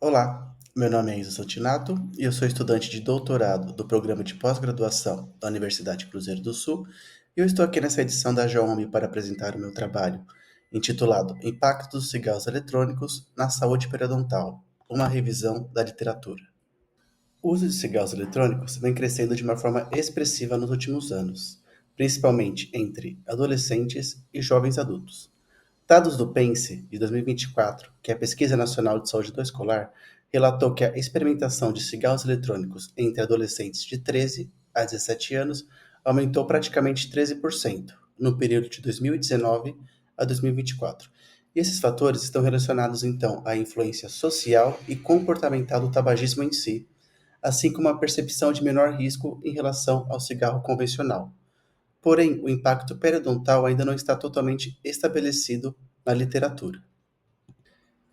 Olá, meu nome é Enzo Santinato e eu sou estudante de doutorado do programa de pós-graduação da Universidade Cruzeiro do Sul e eu estou aqui nessa edição da JOMB para apresentar o meu trabalho, intitulado Impacto dos cigarros eletrônicos na saúde periodontal, uma revisão da literatura. O uso de cigarros eletrônicos vem crescendo de uma forma expressiva nos últimos anos, principalmente entre adolescentes e jovens adultos. Dados do PENSE de 2024, que é a Pesquisa Nacional de Saúde do Escolar, relatou que a experimentação de cigarros eletrônicos entre adolescentes de 13 a 17 anos aumentou praticamente 13% no período de 2019 a 2024. E esses fatores estão relacionados então à influência social e comportamental do tabagismo em si, assim como a percepção de menor risco em relação ao cigarro convencional. Porém, o impacto periodontal ainda não está totalmente estabelecido na literatura.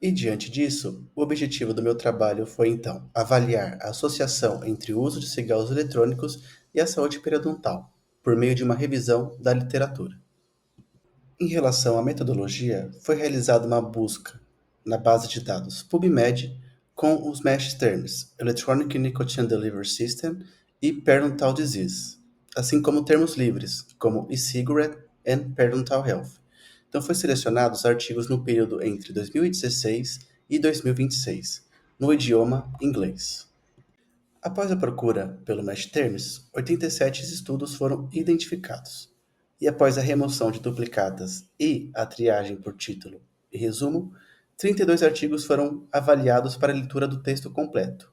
E diante disso, o objetivo do meu trabalho foi então avaliar a associação entre o uso de cigarros eletrônicos e a saúde periodontal, por meio de uma revisão da literatura. Em relação à metodologia, foi realizada uma busca na base de dados PubMed com os mesh terms Electronic Nicotine Delivery System e Periodontal Disease, assim como termos livres, como e-cigarette e Periodontal Health. Então, foi selecionados artigos no período entre 2016 e 2026, no idioma inglês. Após a procura pelo Mesh Terms, 87 estudos foram identificados. E após a remoção de duplicatas e a triagem por título e resumo, 32 artigos foram avaliados para a leitura do texto completo.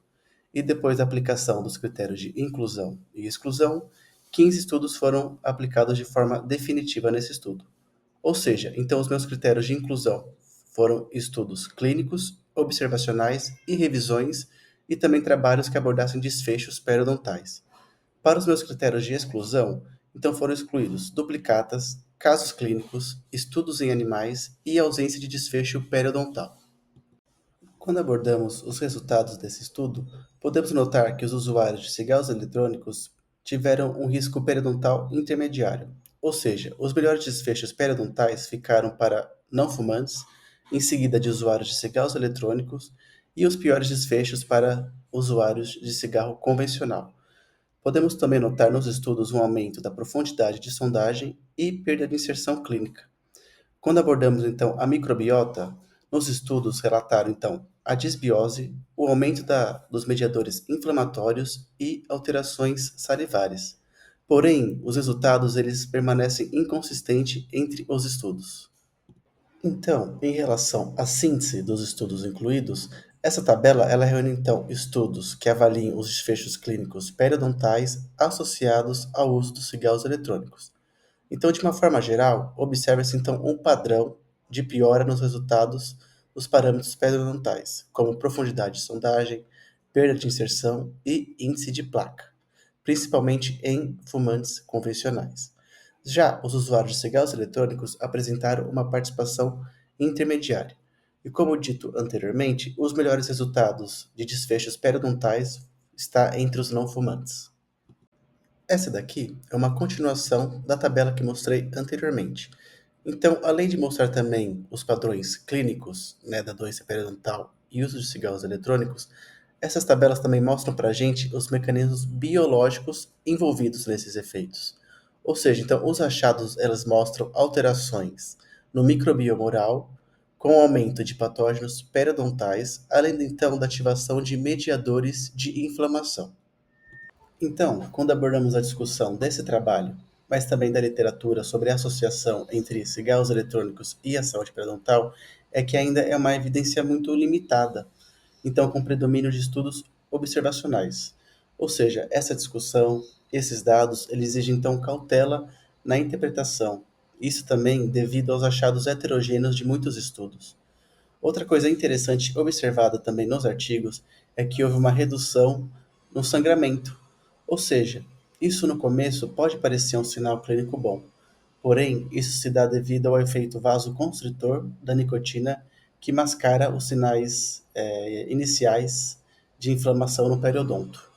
E depois da aplicação dos critérios de inclusão e exclusão, 15 estudos foram aplicados de forma definitiva nesse estudo. Ou seja, então os meus critérios de inclusão foram estudos clínicos, observacionais e revisões, e também trabalhos que abordassem desfechos periodontais. Para os meus critérios de exclusão, então foram excluídos duplicatas, casos clínicos, estudos em animais e ausência de desfecho periodontal. Quando abordamos os resultados desse estudo, podemos notar que os usuários de cigarros eletrônicos tiveram um risco periodontal intermediário, ou seja, os melhores desfechos periodontais ficaram para não fumantes, em seguida de usuários de cigarros eletrônicos, e os piores desfechos para usuários de cigarro convencional. Podemos também notar nos estudos um aumento da profundidade de sondagem e perda de inserção clínica. Quando abordamos então a microbiota, nos estudos relataram então a disbiose, o aumento dos mediadores inflamatórios e alterações salivares. Porém, os resultados eles permanecem inconsistentes entre os estudos. Então, em relação à síntese dos estudos incluídos, essa tabela ela reúne então estudos que avaliem os desfechos clínicos periodontais associados ao uso dos cigarros eletrônicos. Então, de uma forma geral, observa-se então um padrão de piora nos resultados dos parâmetros periodontais, como profundidade de sondagem, perda de inserção e índice de placa, principalmente em fumantes convencionais. Já os usuários de cigarros eletrônicos apresentaram uma participação intermediária. E como dito anteriormente, os melhores resultados de desfechos periodontais está entre os não fumantes. Essa daqui é uma continuação da tabela que mostrei anteriormente. Então, além de mostrar também os padrões clínicos, né, da doença periodontal e uso de cigarros eletrônicos, essas tabelas também mostram para a gente os mecanismos biológicos envolvidos nesses efeitos. Ou seja, então, os achados elas mostram alterações no microbioma oral, com aumento de patógenos periodontais, além então da ativação de mediadores de inflamação. Então, quando abordamos a discussão desse trabalho, mas também da literatura sobre a associação entre cigarros eletrônicos e a saúde periodontal, é que ainda é uma evidência muito limitada, então com predomínio de estudos observacionais. Ou seja, essa discussão, esses dados, eles exigem então cautela na interpretação. Isso também devido aos achados heterogêneos de muitos estudos. Outra coisa interessante observada também nos artigos é que houve uma redução no sangramento. Ou seja, isso no começo pode parecer um sinal clínico bom, porém isso se dá devido ao efeito vasoconstritor da nicotina que mascara os sinais iniciais de inflamação no periodonto.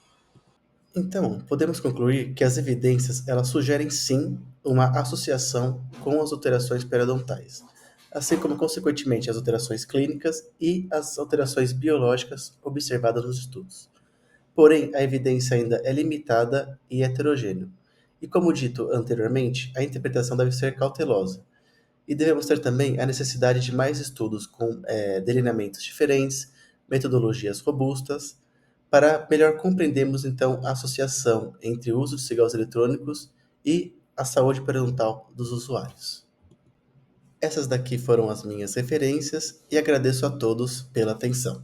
Então, podemos concluir que as evidências elas sugerem sim uma associação com as alterações periodontais. assim como, consequentemente, as alterações clínicas e as alterações biológicas observadas nos estudos. Porém, a evidência ainda é limitada e heterogênea. E como dito anteriormente, a interpretação deve ser cautelosa. E devemos ter também a necessidade de mais estudos com delineamentos diferentes, metodologias robustas, para melhor compreendermos então a associação entre o uso de cigarros eletrônicos e a saúde periodontal dos usuários. Essas daqui foram as minhas referências e agradeço a todos pela atenção.